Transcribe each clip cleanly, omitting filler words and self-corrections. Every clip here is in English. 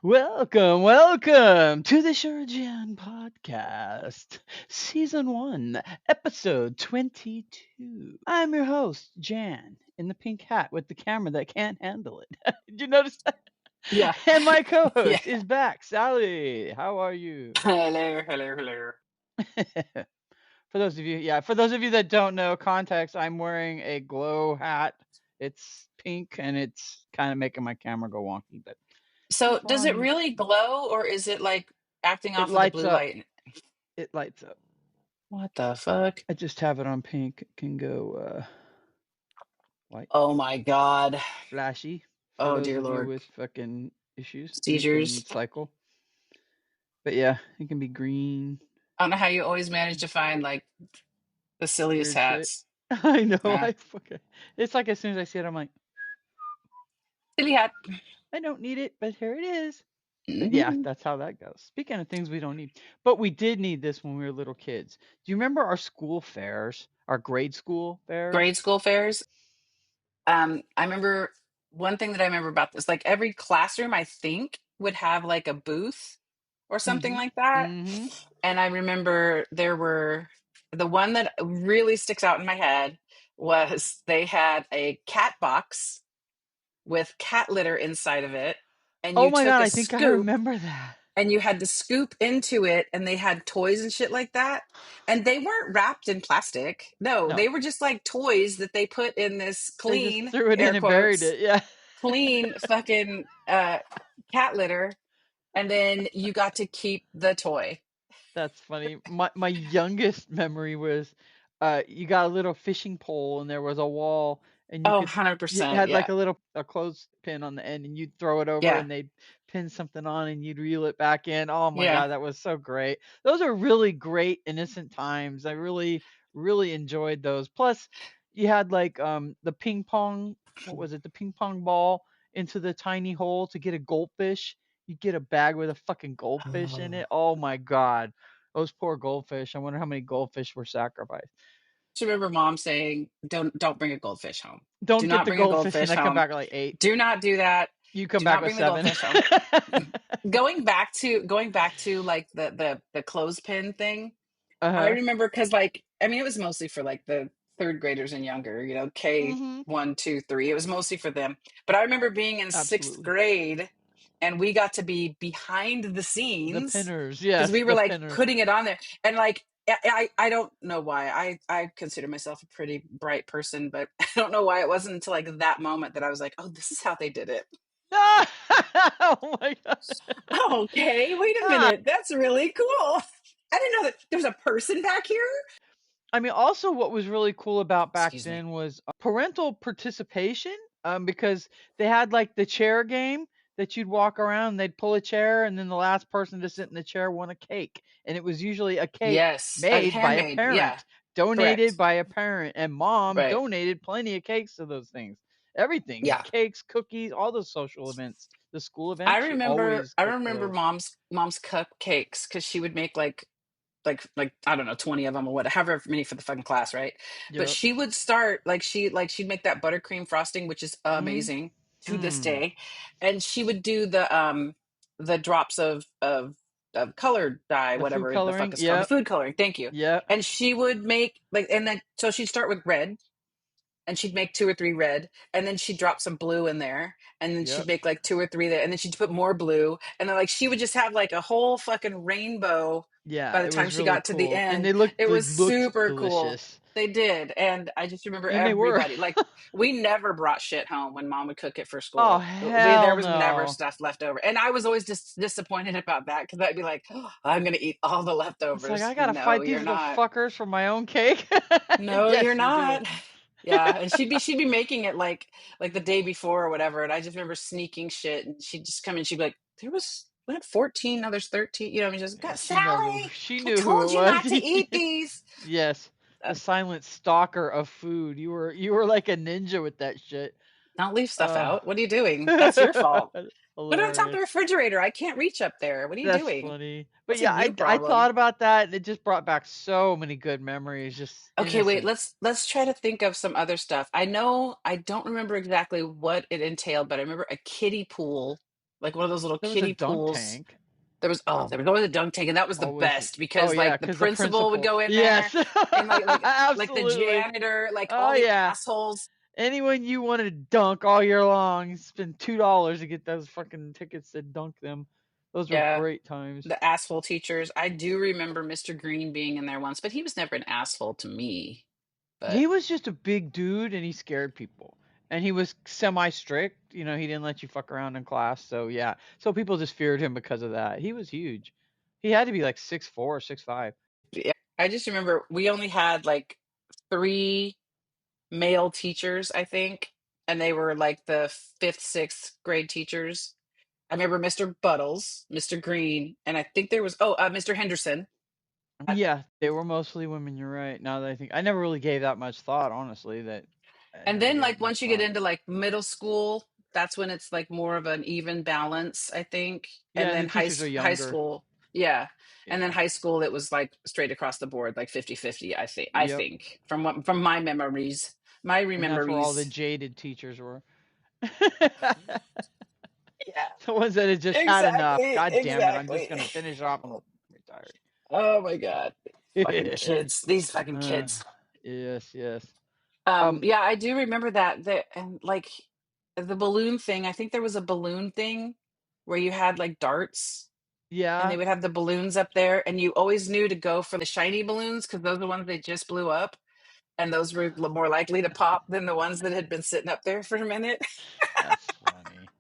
Welcome to the Jan Podcast, Season 1, Episode 22. I'm your host, Jan, in the pink hat with the camera that can't handle it. Did you notice that? Yeah. And my co Yeah. host is back, Sally. How are you? Hello, hello, hello. For those of you that don't know context, I'm wearing a glow hat. It's pink and it's kind of making my camera go wonky, but I'm So, does it fine. really glow or is it like acting It off of the lights blue up. light? It lights up. What the fuck? I just have it on pink. It can go white, Oh my God. flashy. For Oh those dear of you Lord. with fucking issues, you can Seizures. cycle. But yeah, it can be green, I don't know how you always manage to find like the silliest weird shit. hats. I know. Yeah. I fucking. It's like as soon as I see it, I'm like, Silly hat. I don't need it, but here it is. But yeah, Hmm. that's how that goes. Speaking of things we don't need, but we did need this when we were little kids. Do you remember our school fairs, our grade school fairs? Grade school fairs. I remember one thing that I remember about this, like every classroom, I think, would have like a booth or something Mm-hmm. like that. Mm-hmm. And I remember there were the one that really sticks out in my head was they had a cat box with cat litter inside of it, and Oh you my took god, a I think I scoop remember that. and you had to scoop into it, and they had toys and shit like that. And they weren't wrapped in plastic. No, No, they were just like toys that they put in this they just clean, threw it in air and buried quotes, it. Yeah. clean fucking cat litter, and then you got to keep the toy. That's funny. My youngest memory was you got a little fishing pole and there was a wall and Oh, you 100%. had Yeah. like a clothespin on the end and you'd throw it over Yeah. and they'd pin something on and you'd reel it back in. Oh my Yeah. god, that was so great. Those are really great innocent times. I really enjoyed those. Plus you had like the ping pong, what was it? The ping pong ball into the tiny hole to get a goldfish. You get a bag with a fucking goldfish in Oh. it. Oh my god. Those poor goldfish. I wonder how many goldfish were sacrificed. Just remember mom saying, don't bring a goldfish home. Do Don't get not the bring a goldfish and goldfish I come home. back like 8. Do not do that. You come Do back not with bring the 7. goldfish home. Going back to like the clothespin thing. I Uh-huh. remember because like I mean it was mostly for like the third graders and younger, K Mhm. 1, 2, 3. It was mostly for them. But I remember being in sixth Absolutely. grade and we got to be behind the The scenes pinners. because Yes, we were the like pinners. putting it on there. And like I don't know why. I consider myself a pretty bright person, but I don't know why it wasn't until like that moment that I was like, oh, this is how they did it. Oh my god. Okay, wait a Ah, minute. That's really cool. I didn't know that there was a person back here. I mean, also what was really cool about back Excuse me. then was parental participation. Because they had like the chair game that you'd walk around, and they'd pull a chair, and then the last person to sit in the chair won a cake, and it was usually a cake Yes, made by a handmade. Yeah, parent, donated correct. by a parent, and mom Right. donated plenty of cakes to those things. Everything, Yeah. cakes, cookies, all the social events, the school I events. She remember always I cooked remember those. mom's cupcakes because she would make like I don't know 20 of them or whatever, however many for the fucking class, right? But Yep. she would start she'd make that buttercream frosting, which is Mm. amazing to this Mm. day, and she would do the drops of colored dye, The food whatever the fuck coloring. it's called, the Yep. food coloring. Thank you. Yep. And she would make like and then so she'd start with red and she'd make 2 or 3 red, and then she'd drop some blue in there, and then she'd Yep. make like 2 or 3 there, and then she'd put more blue, and then like she would just have like a whole fucking rainbow Yeah, by the it time was she really got to the cool, and end. they looked It they was looked super cool. delicious, They did, and I just remember and they were. everybody like we never brought shit home when mom would cook it for Oh school. There hell was never no! stuff left over, and I was always just disappointed about that because I'd be like, oh, I'm gonna eat all the It's like leftovers. I gotta No, fight you're these little not. fuckers for my own cake. No, you're Yes, you do. not. Yeah, and she'd be making it like the day before or whatever, and I just remember sneaking shit, and she'd just come in, she'd be like, "There was we had 14, now there's 13." I mean, just Yeah, got she know who Sally. she I knew who it told you not to was. eat these. Yes, the Uh, silent stalker of food. You were like a ninja with that shit. don't leave stuff Uh, out. What are you doing? That's your fault. Put it on top of the hilarious. refrigerator. I can't reach up there. What are you That's doing? funny. But That's a yeah, you I problem. thought about that, and it just brought back so many good memories. Just Okay, wait. innocent. Let's try to think of some other stuff. I know I don't remember exactly what it entailed, but I remember a kiddie pool like one of those little There was a kiddie dunk pools. tank. There was always a dunk tank, and that was the Always. best Oh because yeah, like the because the principal would principal. go in there, Yes. and like the Absolutely. janitor, like Oh all the yeah. assholes. Anyone you wanted to dunk all year long, spend $2 to get those fucking tickets to dunk them. Those were Yeah, great times. the asshole teachers. I do remember Mr. Green being in there once, but he was never an asshole to me. But He was just a big dude and he scared people. And he was semi strict. You know, he didn't let you fuck around in class. So yeah. So people just feared him because of that. He was huge. He had to be like 6'4", 6'5". yeah, I just remember we only had like three male teachers, I think, and they were like the fifth, sixth grade teachers. I remember Mr. Buttles, Mr. Green, and I think there was Mr. Henderson. Yeah, they were mostly women. You're right. Now that I think, I never really gave that much thought. Honestly, that I And never then gave like it much once you get thought. into like middle school, that's when it's like more of an even balance, I think. Yeah, And and the then teachers are high younger. school, yeah. And then Yeah. high school it was like straight across the board, like 50-50, I Yep. think from my memories. My And that's where all the memories. jaded teachers were. Yeah. The ones that had just had enough. Exactly, God damn it! I'm just exactly. gonna finish off and retire. Oh my God. Fucking kids. These fucking uh, kids. yes, yes. Yeah, I do remember that and like the balloon thing. I think there was a balloon thing where you had like darts and they Yeah. would have the balloons up there, and you always knew to go for the shiny balloons because those are the ones they just blew up, and those were more likely to pop than the ones that had been sitting up there for a minute. That's funny.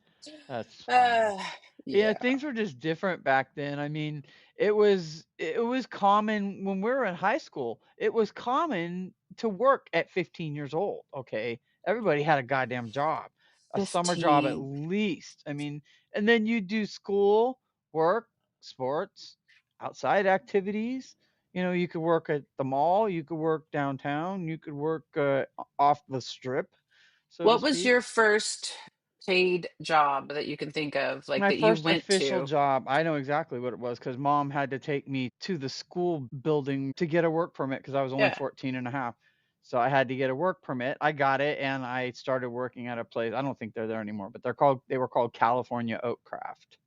That's funny. uh, Yeah, yeah, things were just different back then. I mean, it was common when we were in high school. It was common to work at 15 years old, okay? Everybody had a goddamn job. A summer job at 15. least. I mean, and then you do school, work, sports, outside activities. You know, you could work at the mall, you could work downtown, you could work off the strip, so to What was speak. your first paid job that you can think of, like My that you first went official to? job, I know exactly what it was because mom had to take me to the school building to get a work permit because I was only Yeah. 14 and a half. So I had to get a work permit. I got it and I started working at a place. I don't think they're there anymore, but they were called California Oak Craft.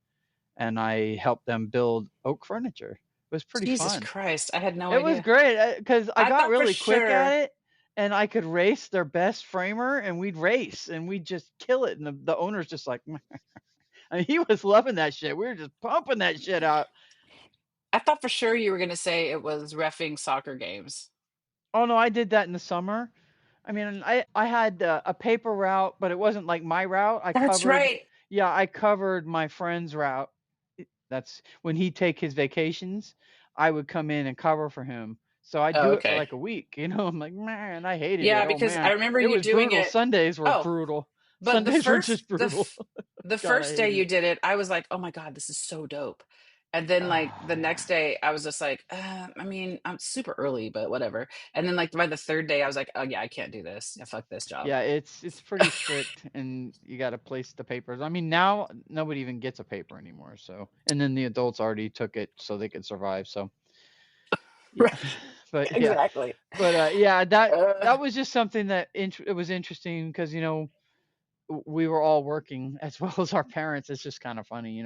And I helped them build oak furniture. It was pretty Jesus fun. Christ, I had no It was idea. great because I I got thought for really quick at sure. it and I could race their best framer and we'd race and we'd just kill it. And the owner's just like, I mean, he was loving that shit. We were just pumping that shit out. I thought for sure you were going to say it was reffing soccer games. Oh no, I did that in the summer. I mean, I had a paper route, but it wasn't like my route. That's right. Yeah, I covered my friend's route. That's when he'd take his vacations, I would come in and cover for him. So I'd Oh, do it for okay. like a week. You know, I'm like, man, I hated Yeah, it. Oh because I man, remember it you was doing brutal. it. Sundays were Oh, brutal. but Sundays were just brutal. the God, I first day hated you it. did it, I was like, "Oh my God, this is so dope." And then like the next day, I was just like, I mean, I'm super early, but whatever." And then like by the third day, I was like, "Oh yeah, I can't do this. Yeah, fuck this job." Yeah, it's pretty strict, and you got to place the papers. I mean, now nobody even gets a paper anymore. So, and then the adults already took it so they could survive. So, yeah, Right. but yeah, Exactly. yeah, Uh, that was just something that it was interesting because we were all working as well as our parents. It's just kind of funny,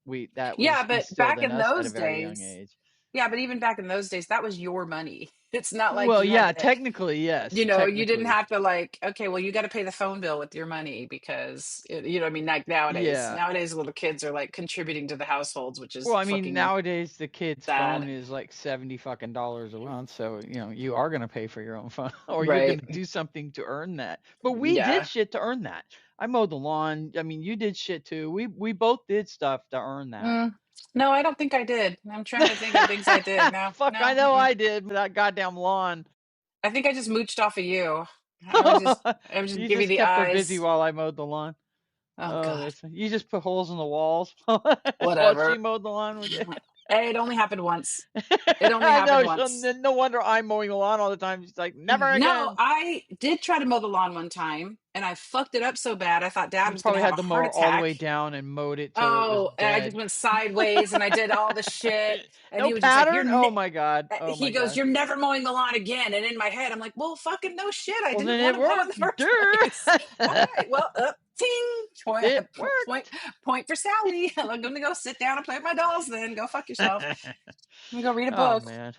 we that yeah, was but instilled back in in us at a those very young days, age. yeah, but even back in those days, that was your money. It's not like Well, you had yeah, to. technically, yes, You didn't technically, have to like, okay, well, you got to pay the phone bill with your money because, you know what I mean? Like nowadays, yeah. little kids are like contributing to the households, which Well, is I mean, fucking nowadays the kid's phone sad. is like 70 fucking dollars a month, so you are gonna pay for your own phone, or you're Right. gonna do something to earn that. But we did Yeah. shit to earn that. I mowed the lawn. I mean, you did shit too. We both did stuff to earn that. Mm. No, I don't think I did. I'm trying to think of things I did. No, Fuck, I no. know Mm-mm. I did with that goddamn lawn. I think I just mooched off of you. I was just You giving just the kept her busy eyes. while I mowed the lawn. Oh Oh, God. you just put holes in the walls while she Whatever. mowed the lawn with you. Hey, it only happened once. It only I happened know. So once. no wonder I'm mowing the lawn all the time. She's like, never No, again. I did try to mow the lawn one time and I fucked it up so bad I thought dad You was going to probably have had a the heart mower all the way attack. down and mowed it till it was Oh, and I just dead. went sideways and I did all the shit. And No he was just like, pattern? Oh my god. Oh he my goes, god. "You're never mowing the lawn again." And in my head, I'm like, well, fucking no shit. I Well, didn't then want it to mow in the worked. first place. All right. Well, Ting! Point, It point, worked. point for Sally. I'm going to go sit down and play with my dolls then. Go fuck yourself. I'm going to go read a Oh book. man.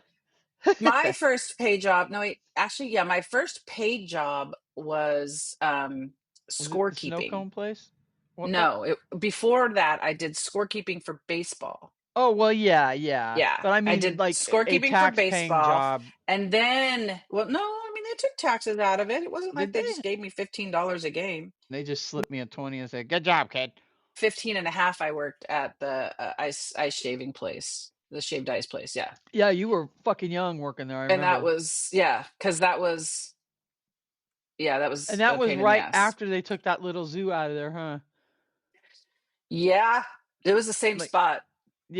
My first paid job, no, wait, actually, yeah, my first paid job was Was it the snow scorekeeping. cone place? What? No, before that, I did scorekeeping for baseball. Oh well, yeah, yeah. Yeah, But I I mean, did like a scorekeeping for tax-paying baseball. job. And then, well, no, I mean, they took taxes out of it. It wasn't like Did they they? just gave me $15 a game. They just slipped me a 20 and said, "Good job, kid." 15 and a half, I worked at the ice shaving place, the shaved ice place. Yeah. Yeah, you were fucking young working there. I And that remember. was, yeah, because that was, yeah, that And was that a was pain in the right ass. after they took that little zoo out of there, huh? Yeah, it was the same Like, spot. It was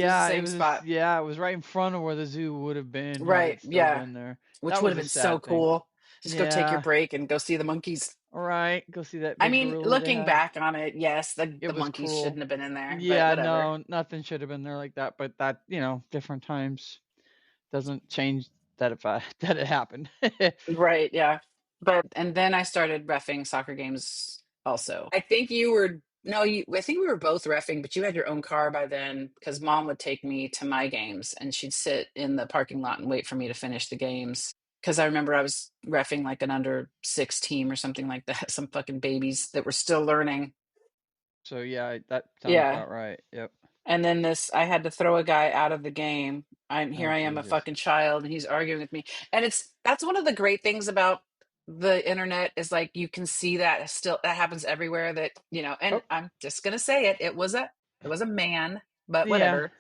the yeah, it same was. spot. Yeah, it was right in front of where the zoo would have been had Right. it still Yeah. been there. Which That would was have a been so sad thing. cool. Just go take your Yeah. break and go see the monkeys. All right. Go see that I big mean, gorilla they looking had. back on it, yes, It the was monkeys shouldn't cruel. have been in there, but Yeah, whatever. no, nothing should have been there like that. But that, different times doesn't change that if I that it happened. Right, yeah. But and then I started reffing soccer games also. I think you were no, you I think we were both reffing, but you had your own car by then because mom would take me to my games and she'd sit in the parking lot and wait for me to finish the games. Because I remember I was reffing like an under six team or something like that, some fucking babies that were still learning. So yeah, that sounds Yeah. about right. Yep. And then I had to throw a guy out of the game. Here Oh I am, a Jesus. fucking child, and he's arguing with me. And that's one of the great things about the internet is like you can see that still that happens everywhere that, and Oh I'm just gonna say it. It was a man, but yeah. whatever.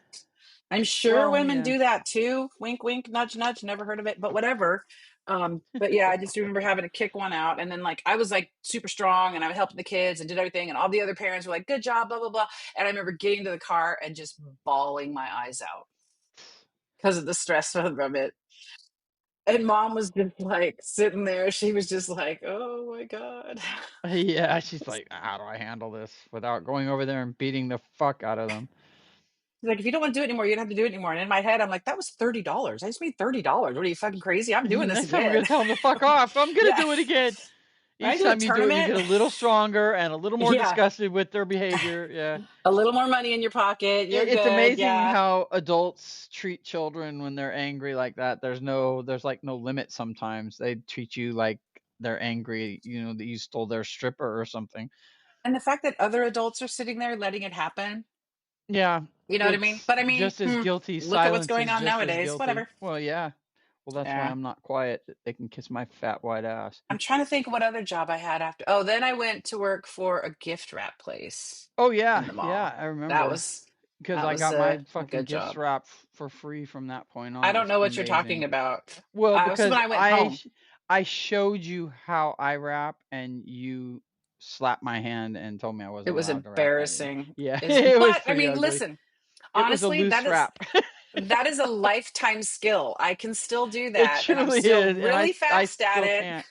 I'm sure Well women yeah. do that too. Wink, wink, nudge, nudge. Never heard of it, but whatever. But yeah, I just remember having to kick one out, and then like I was like super strong, and I was helping the kids and did everything, and all the other parents were like, "Good job," blah blah blah. And I remember getting to the car and just bawling my eyes out because of the stress from it. And mom was just like sitting there. She was just like, "Oh my god." Yeah, she's like, how do I handle this without going over there and beating the fuck out of them? She's like, if you don't want to do it anymore, you don't have to do it anymore. And in my head, I'm like, that was $30. I just made $30. What are you fucking crazy? I'm doing this Next time we're gonna again. tell them to fuck off. I'm gonna Yeah. do it again. When I Each do a time you do it, you tournament, get a little stronger and a little more yeah, disgusted with their behavior. Yeah. a little more money in your pocket. You're It's good. amazing Yeah. how adults treat children when they're angry like that. There's like no limit sometimes. They treat you like they're angry, that you stole their stripper or something. And the fact that other adults are sitting there letting it happen, Yeah, you know what I mean? it's But I mean, just as guilty. look at what's Silence going is on just as nowadays. guilty. Whatever. Well, yeah. Well, that's why Yeah. I'm not quiet. They can kiss my fat white ass. I'm trying to think what other job I had after. Oh, then I went to work for a gift wrap place Oh in yeah, the yeah, mall. I That remember was because that I was got my a fucking good gifts job. wrapped for free from that point I on. It don't was know what you're talking amazing. about. Well, This is when because I went home. I showed you how I wrap, and you slapped my hand and told me I It wasn't was allowed to wrap anymore. embarrassing. Yeah, Is it was but I pretty mean, ugly. listen, It was a honestly, loose wrap. that is a lifetime skill. I can still do It that, and I'm truly still is, and really I fast at still it. can't.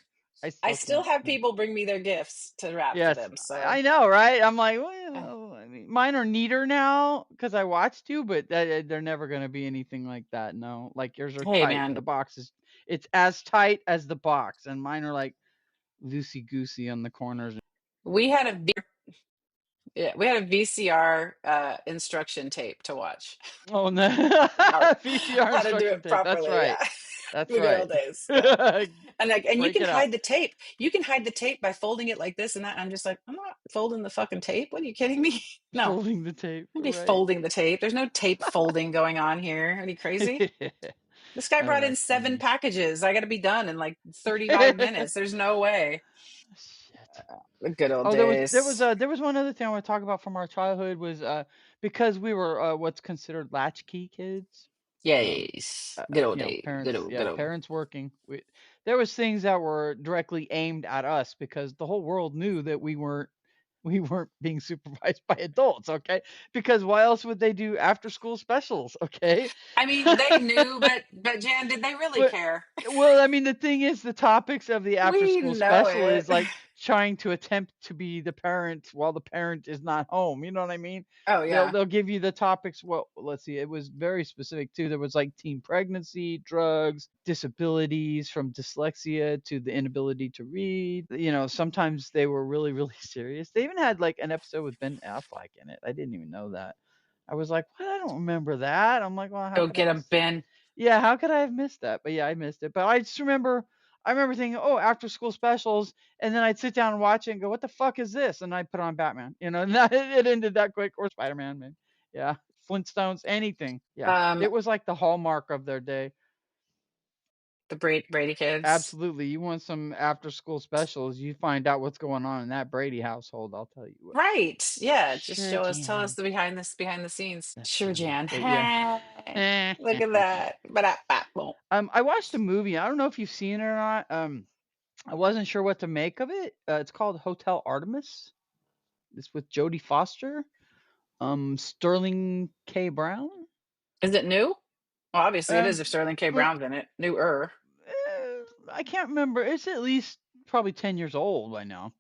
I I still still can't. have Yeah. people bring me their gifts to wrap for Yes, them. So, I know, right? I'm like, uh, well, I mean, mine are neater now because I watched you, but they're never gonna be anything like that. No, like yours are hey, tight. man, It's as tight as the box, and mine are like loosey goosey on the corners. we had a yeah, we had a VCR instruction tape to watch Oh no, how VCR how to do instruction it tape. That's properly. right. Yeah, That's the good right. old days. Yeah. And you Break can it out. hide the tape. You can hide the tape by folding it like this and that. I'm just like, I'm not folding the fucking tape. What are you kidding me? No, Folding the tape. I'm be Right. folding the tape. There's no tape folding going on here. Are you crazy? This guy Oh, brought in that's 7 funny. packages. I got to be done in like 35 minutes. There's no way. Shit. The good old Oh, days. there was one other thing I want to talk about from our childhood was because we were what's considered latchkey kids. Um, Yes. Good old days. parents, Good old. parents working. There was things that were directly aimed at us because the whole world knew that we weren't being supervised by adults. Okay, because why else would they do after school specials? Okay, I mean, they knew, but Jan, did they really but care? well, I mean, the thing is, the topics of the after We school know special it. is like trying to attempt to be the parent while the parent is not home. You know what I mean? Oh They'll yeah. they'll give you the topics. Well, let's see. It was very specific too. There was like teen pregnancy, drugs, disabilities from dyslexia to the inability to read. Sometimes they were really really serious. They even had like an episode with Ben Affleck in it. I didn't even know that. I was like, what? I don't remember that. I'm like, well, how Go could I get have? him, Ben. Yeah, how could I have missed that? But yeah, I missed it. But I remember thinking, oh, after school specials, and then I'd sit down and watch it and go, what the fuck is this? And I'd put on Batman, and that, it ended that quick, or Spider Man, man. Yeah, Flintstones, anything. Yeah, Um, it was like the hallmark of their day. the Brady kids. Absolutely. You want some after school specials, you find out what's going on in that Brady household, I'll tell you what. Right. Yeah. Just Sure, tell us Jan. behind the scenes. That's Sure, funny. Jan. But yeah. Hey, look at that. Ba-da-ba-boom. I watched a movie. I don't know if you've seen it or not. I wasn't sure what to make of it. It's called Hotel Artemis. It's with Jodie Foster, Sterling K. Brown. Is it new? Well, obviously it is Um, if Sterling K. well, Brown's in it. Newer. I can't remember. It's at least probably 10 years old by now.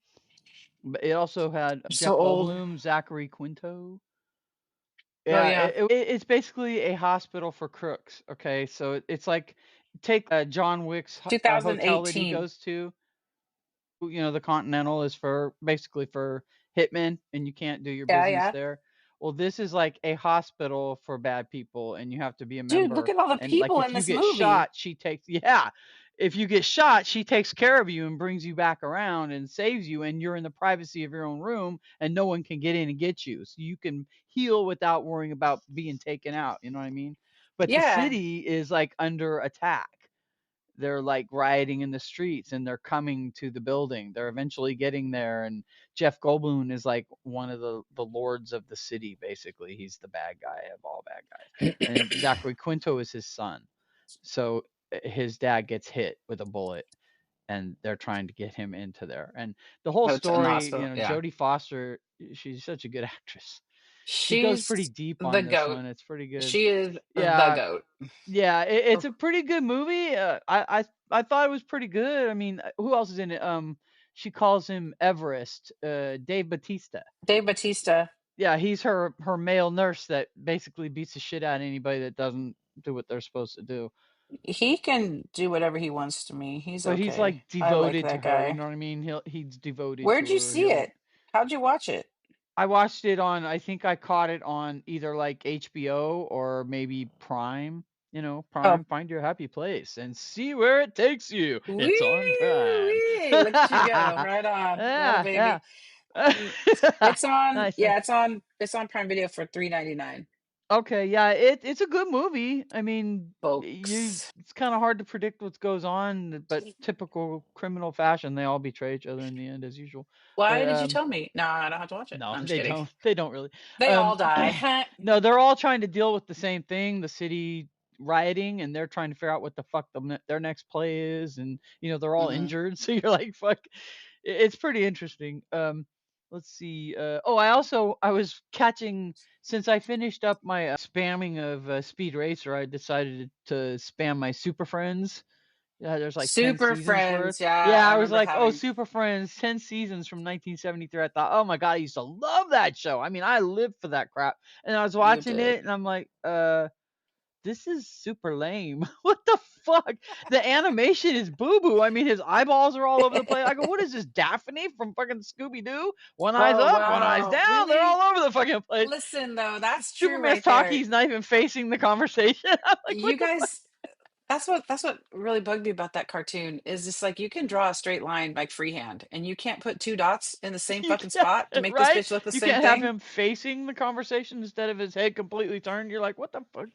But it also had So Jeff old. Goldblum, Zachary Quinto. Oh Yeah, yeah. it's basically a hospital for crooks. Okay, so it's like take John Wick's hotel that he 2018. goes to. The Continental is for basically for hitmen, and you can't do your Yeah, business yeah. there. Well, this is like a hospital for bad people, and you have to be a Dude, look member. at all the And like, people if in you this get movie. shot, she takes yeah. If you get shot, she takes care of you and brings you back around and saves you, and you're in the privacy of your own room, and no one can get in and get you, so you can heal without worrying about being taken out. You know what I mean? But the Yeah. city is like under attack. They're like rioting in the streets, and they're coming to the building. They're eventually getting there, and Jeff Goldblum is like one of the lords of the city. Basically, he's the bad guy of all bad guys, and Zachary Quinto is his son. So his dad gets hit with a bullet, and they're trying to get him into there. And the whole Oh, it's in the story, hospital. Yeah. Jodie Foster, she's such a good actress. She goes pretty She's deep the on this goat. one. It's pretty good. She is the Yeah, goat. yeah, it's Oh, a pretty good movie. I thought it was pretty good. I mean, who else is in it? She calls him Everest. Dave Batista. Dave Batista. Yeah, he's her male nurse that basically beats the shit out of anybody that doesn't do what they're supposed to do. He can do whatever he wants to me. He's But he's okay. like I like devoted to that her. You guy. know what I mean? He's devoted to Where'd you her. see He'll. it? How'd you watch it? I watched it on. I think I caught it on either like HBO or maybe Prime. Oh, Prime, find your happy place and see where it takes you. It's on wee, Prime. wee. Look at you go. Yeah, Right on. Little yeah. baby. It's on, Nice, nice. yeah, it's on Prime Video for 3.99. Okay, yeah, it's a good movie. I mean, Folks. it's kind of hard to predict what goes on, but typical criminal fashion, they all betray each other in the end as usual. Why But did you tell me? No, I don't have to watch it. no, I'm just they kidding. don't. They don't really. They all Um, die. no, they're all trying to deal with the same thing, the city rioting, and they're trying to figure out what the fuck their next play is, and they're all Hmm. injured, so you're like, fuck. It's pretty interesting. Let's see. I was catching since I finished up my spamming of Speed Racer. I decided to spam my Super Friends. Yeah, there's like 10 Super seasons worth. Friends. Yeah, Yeah, I I was remember like, oh, having. Super Friends, 10 seasons from 1973. I thought, oh my God, I used to love that show. I mean, I lived for that crap. And I was You watching did. it and I'm like, this is super lame. What the fuck? The animation is boo boo. I mean, his eyeballs are all over the place. I go, what is this, Daphne from fucking Scooby Doo? One eye's Oh up, one eye's wow, down. They're all really? over the fucking place. Listen though, that's true Superman's right talking. there. He's not even facing the conversation. I'm like, what You the fuck? guys, that's what really bugged me about that cartoon is just like you can draw a straight line like freehand, and you can't put two dots in the same You fucking can't, spot to make this right? bitch look the You same can't have thing. him facing the conversation instead of his head completely turned. You're like, what the fuck?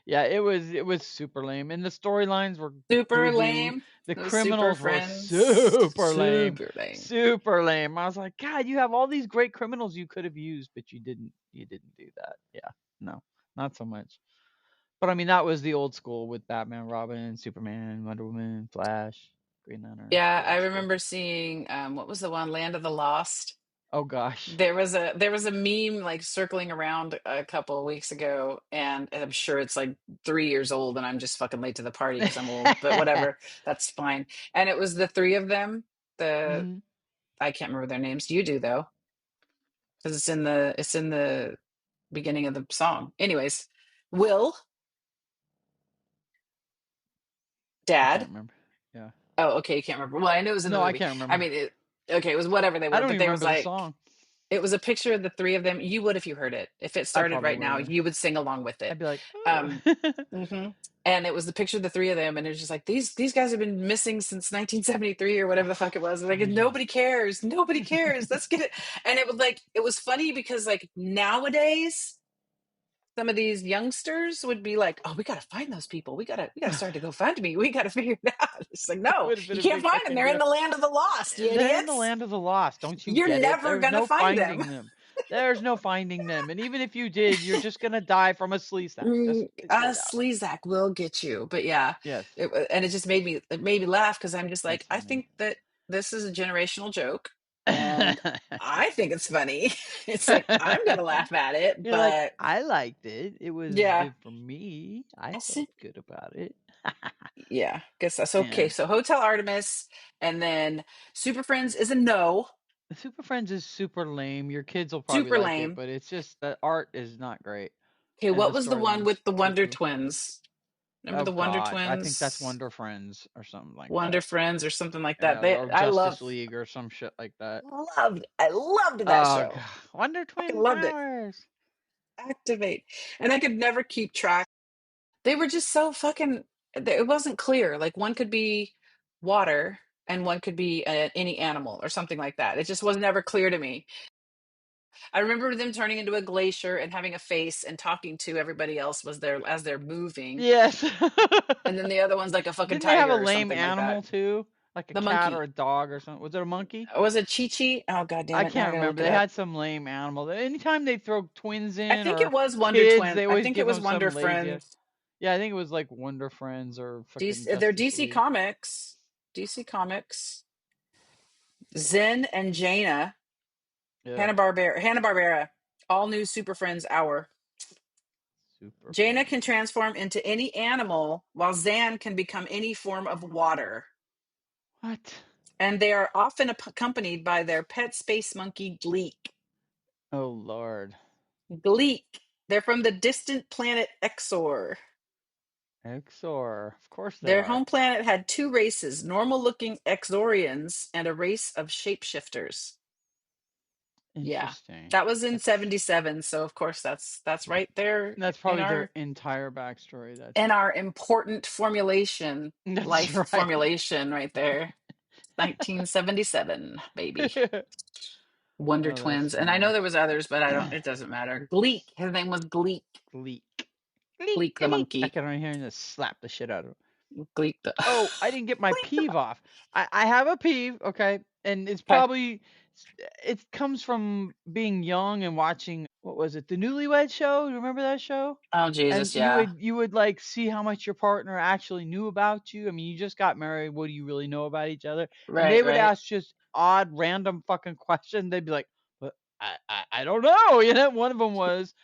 Yeah, it was super lame, and the storylines were boo Super boo. lame. The Those super criminals were friends. super lame, Super lame. super lame. I was like, God, you have all these great criminals you could have used, but you didn't. You didn't do that. Yeah, no, not so much. But I mean, that was the old school with Batman, Robin, Superman, Wonder Woman, Flash, Green Lantern, Yeah, the I old school. remember seeing what was the one, Land of the Lost? Oh gosh. There was a meme like circling around a couple of weeks ago, and I'm sure it's like 3 years old, and I'm just fucking late to the party because I'm old. But whatever, that's fine. And it was the three of them, the Mhm. I can't remember their names. You do though, because it's in the beginning of the song. Anyways, Will, I Dad. can't remember. Yeah. Oh, okay, you can't remember. Well, I knew it was in the No, I movie. can't I remember. mean, okay, it was whatever they I were, don't but even they was remember the like, song. it was a picture of the three of them. You would if you heard it. If it I started probably right would. now, Yeah. you would sing along with it. I'd be like, oh. Um, hmm And it was the picture of the three of them, and it was just like these guys have been missing since 1973 or whatever the fuck it was. And like, Yeah. nobody cares, nobody cares. Let's get it. And it was like it was funny because like nowadays some of these youngsters would be like, "Oh, we got to find those people. We got to start to go find me. We got to figure it out." It's like, It no, would have been you a can't big find them. fucking They're in deal. the land of the lost, you They're in the idiots. land of the lost. Don't you You're get it? never There's gonna no find them. finding them. There's no finding them. And even if you did, you're just gonna die from a sleazak. Just put it that way. Sleazak will get you, but yeah, Yes. and it just made me laugh because I'm just like, That's I funny. think that this is a generational joke, and I think it's funny. It's like I'm gonna laugh at it, You're like, but I liked it. It was yeah, good for me. I I felt see. good about it. Yeah, guess that's okay. Yeah. So Hotel Artemis, and then Super Friends is a no, The Super Friends is super lame. Your kids will probably super like it, lame. but it's just the art is not great. Okay, And what the was the one storyline's with the Wonder cuckoo. Twins? Remember Oh the Wonder God. I think that's Twins? Wonder Friends or something like Wonder that. Friends or something like that. Yeah, They, or I love, Justice League or some shit like that. I loved that Oh show. God. Wonder Fucking Twin loved it. powers. Activate. And I could never keep track. They were just so fucking, it wasn't clear. Like one could be water and one could be any animal or something like that. It just was never clear to me. I remember them turning into a glacier and having a face and talking to everybody else was there as they're moving. Yes. And then the other one's like a fucking Didn't they have a tiger or lame something like that. animal too? Like a The cat or monkey. a dog or something? Was it a monkey? Was it Chi Chi? Oh god damn I it. Now I can't gotta look remember. it They up. had some lame animal. Anytime they throw twins I in think it or was Wonder kids, Twin. they I always think it give was them Wonder some lazy. Friends. Yeah, I think it was like Wonder Friends or fucking They're Justice DC League. Comics. DC Comics. Zen and Jaina. Yeah. Hanna-Barbera. All new Super Friends Hour. Super Jaina can Friends. transform into any animal, while Zan can become any form of water. What? And they are often accompanied by their pet space monkey, Gleek. Oh Lord. Gleek. They're from the distant planet Exor. Exor. Of course they Their are. home planet had two races, normal-looking Exorians and a race of shapeshifters. Yeah. Interesting. That was in That's 77, so of course that's right there that's in probably their our entire backstory. That's in our important formulation, that's life right. formulation right there. 1977, baby. Wonder Oh, that's Twins. And I know funny. there was others, but I don't it doesn't matter. Gleek. His name was Gleek. Gleek. Gleek. Gleek the Gleek. I monkey. can only hear him just slap the shit out of him. Gleek the Oh, I didn't get my Gleek the peeve off. I have a peeve, okay, and it's okay. probably it comes from being young and watching what was it, the Newlywed Show? You remember that show? Oh And Jesus, you yeah. would you would like see how much your partner actually knew about you. I mean, you just got married. What do you really know about each other? And they Right, would right. ask just odd, random fucking questions. They'd be like, "But I don't know." You know, one of them was,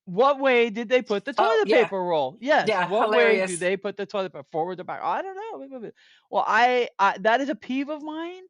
what way did they put the Oh toilet yeah. paper roll? Yes. Yeah, What way do hilarious. they put the toilet paper forward or back? I don't know. Well, I that is a peeve of mine.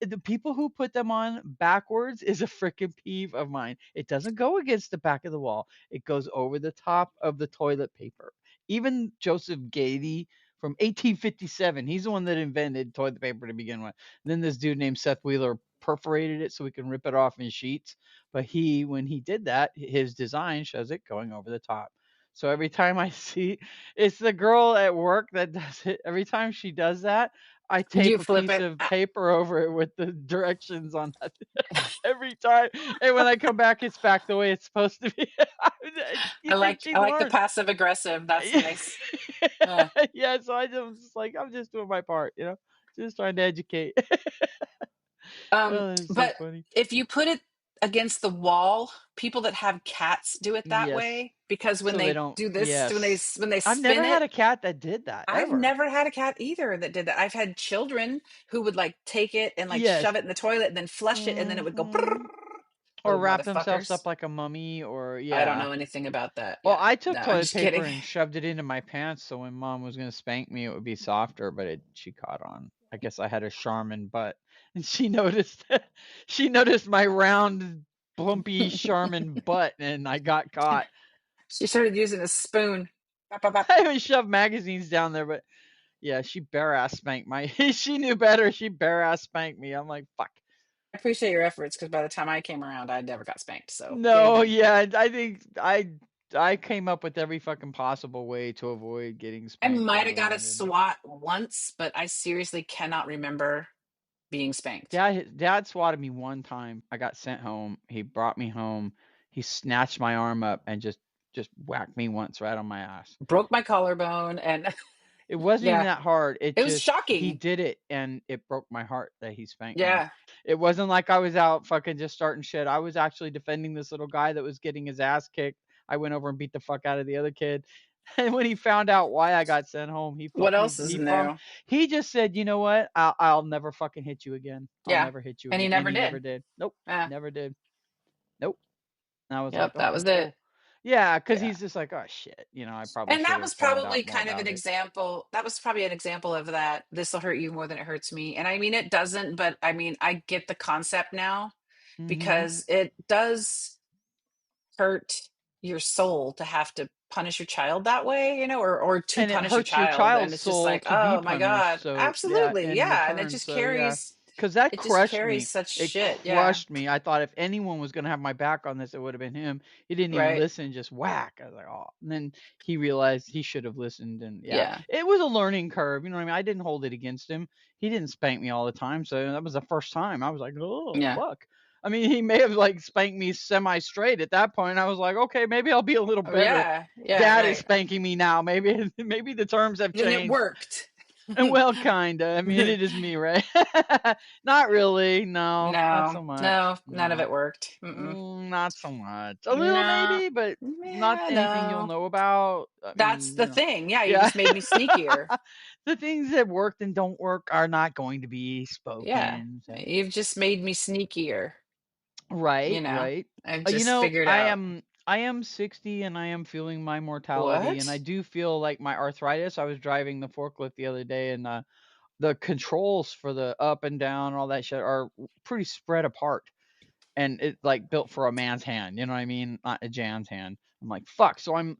The people who put them on backwards is a freaking peeve of mine. It doesn't go against the back of the wall. It goes over the top of the toilet paper. Even Joseph Gady from 1857, he's the one that invented toilet paper to begin with. And then this dude named Seth Wheeler perforated it so we can rip it off in sheets. But when he did that, his design shows it going over the top. So every time I see, it's the girl at work that does it. Every time she does that, I tape You a flip piece it. of paper over it with the directions on that every time. And when I come back, it's back the way it's supposed to be. I You think like she'd I like the learn? passive aggressive. That's nice. Uh, Yeah, so I'm just doing my part, just trying to educate. Oh, that's so but funny. if you put it against the wall, people that have cats do it that Yes. way because when So they they don't. do this, Yes. when they I've never spin had it, a cat that did that I've ever. never had a cat either that did that. I've had children who would like take it and like Yes. shove it in the toilet and then flush it and then it would go Hmm. brrrr. or Oh, wrap themselves motherfuckers. up like a mummy, or I don't yeah. know anything about that. Well, Yeah. I took No, I'm toilet just paper kidding. and shoved it into my pants so when mom was gonna spank me, it would be softer, but she caught on. I guess I had a Charmin butt, and she noticed. She noticed my round, plumpy Charmin butt, and I got caught. She started using a spoon. Bop, bop, bop. I even shoved magazines down there, but yeah, she bare ass spanked my. She knew better. She bare ass spanked me. I'm like, fuck. I appreciate your efforts because by the time I came around, I never got spanked. So yay No, me. yeah, I think I came up with every fucking possible way to avoid getting I spanked, might and have really got a didn't. swat once, but I seriously cannot remember being spanked. Dad swatted me one time. I got sent home. He brought me home. He snatched my arm up and just whacked me once right on my ass. Broke my collarbone, and It wasn't even yeah, that hard. It it was just he shocking. did it and it broke my heart that he spanked me. Yeah. It wasn't like I was out fucking just starting shit. I was actually defending this little guy that was getting his ass kicked. I went over and beat the fuck out of the other kid. And when he found out why I got sent home, What else is new? he just said, "You know what? I'll never fucking hit you again. I'll Yeah, never hit you and he again." And never he never did. did. Nope, Yeah. never did. Nope. And I was like, Yep, that "Okay, was it. cool." Yeah, because Yeah. he's just like, "Oh shit," I probably And should that have was found probably out more kind of an about it. example. That was probably an example of that. This will hurt you more than it hurts me. And I mean, it doesn't, but I mean, I get the concept now Hmm. because it does hurt your soul to have to punish your child that way, or to And it punish your hurts your child. And child's it's just soul like, to be oh my punished. God, So yeah, absolutely. in Yeah. And return. So yeah, because it just carries such it shit. Yeah. crushed me. I thought if anyone was gonna have my back on this, it would have been him. He didn't even Right. listen, just whack. I was like, oh. And then he realized he should have listened, and yeah, Yeah. it was a learning curve. You know what I mean? I didn't hold it against him. He didn't spank me all the time, so that was the first time. I was like, oh Yeah. fuck. I mean, he may have like spanked me semi straight at that point. I was like, okay, maybe I'll be a little Oh, better. yeah. Yeah. Dad is Right. spanking me now. Maybe maybe the terms have And it changed. worked. And well, kinda. I mean, it is me, right? Not really. No, not No, so much. no, none of No, it worked. Mm-mm. not so much. A little No, maybe, but not yeah, anything you'll no. know about. I That's mean, the thing. Yeah, you yeah. just made me sneakier. The things that worked and don't work are not going to be Yeah, spoken. So. you've just made me sneakier. Right, right. I've just figured I out am 60 and I am feeling my mortality, and I what? do feel like my arthritis. I was driving the forklift the other day, and the controls for the up and down and all that shit are pretty spread apart, and it like built for a man's hand. You know what I mean? Not a Jan's hand. I'm like, fuck. So I'm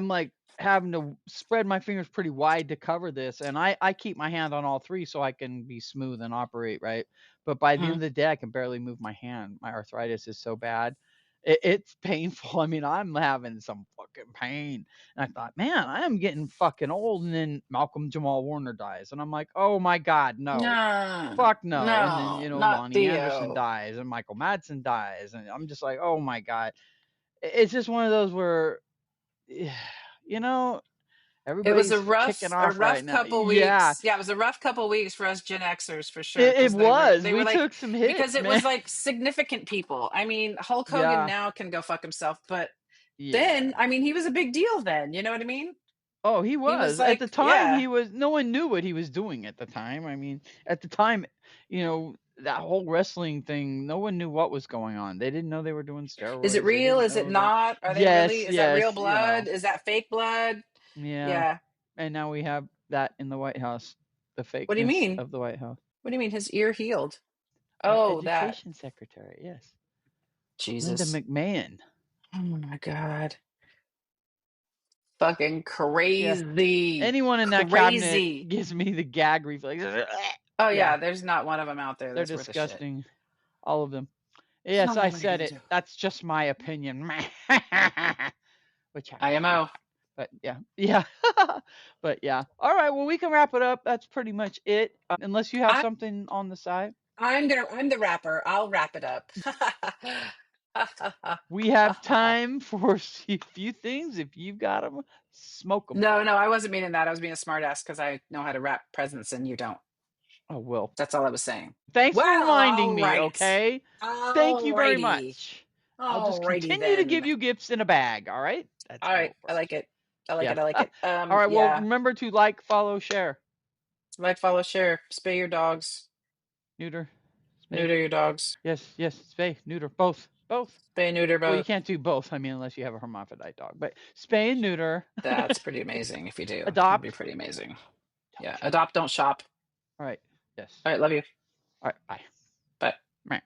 like having to spread my fingers pretty wide to cover this, and I keep my hand on all three so I can be smooth and operate right. But by the end Mhm. of the day, I can barely move my hand. My arthritis is so bad. It's painful. I mean, I'm having some fucking pain. And I thought, man, I am getting fucking old. And then Malcolm Jamal Warner dies. And I'm like, oh my God, no. No, Fuck no. And then, no, not Lonnie Anderson Theo. dies and Michael Madsen dies. And I'm just like, oh my God. It's just one of those where, you know, It was everybody's kicking a off right rough now. couple Yeah, weeks. Yeah, it was a rough couple weeks for us Gen Xers for sure it because was. they were We like took some because hits, it man. was like significant people. I mean, Hulk Hogan Yeah, now can go fuck himself, but yeah. then I mean, he was a big deal then. You know what I mean? Oh, he He was was. At the like, time, yeah. he was no one knew what he was doing at the time. I mean, at the time, that whole wrestling thing, no one knew what was going on. They didn't know they were doing Is it steroids. They real? didn't Is it know that. not? Are they really? Yes, Is that real yes, blood? Is that fake blood? yeah. Yeah. And now we have that in the White House, the What do you fakeness mean? of the White House. What do you mean? His ear healed? Our Oh, that education secretary, yes. Linda Jesus. McMahon. Oh my God. Fucking Yeah. crazy. Anyone in that cabinet Crazy. gives me the gag reflex. Oh Yeah, yeah, there's not one of them out there they're that's worth a shit. disgusting. All of them. Yes, Oh, I what are you said gonna it. do? That's just my opinion. Which IMO. but yeah, yeah, but yeah. All right, well, we can wrap it up. That's pretty much it. Unless you have I something on the side, I'm the rapper. I'll wrap it up. we have time for a few things. If you've got them, smoke them. No, no, I wasn't meaning that. I was being a smartass because I know how to wrap presents and you don't. Oh well. That's all I was saying. Thanks for Well, reminding all me. right. Okay. Thank All you very righty. much. I'll just All righty continue to give then. you gifts in a bag. All right. That's All how right. it I like works. it. I like Yeah. it. I like it. All right. Well, Yeah. remember to like, follow, share, Like, follow, share, spay your dogs, neuter, spay. neuter your dogs. Yes, yes, spay, neuter, both. Both. Spay, neuter, Well, you both. can't do both. I mean, unless you have a hermaphrodite dog. But spay and neuter, That's pretty amazing if you do. That'd be adopt. pretty amazing. Don't Yeah. shop. Adopt, don't shop. All right. Yes. All right. Love you. All right. Bye. Bye. Meh.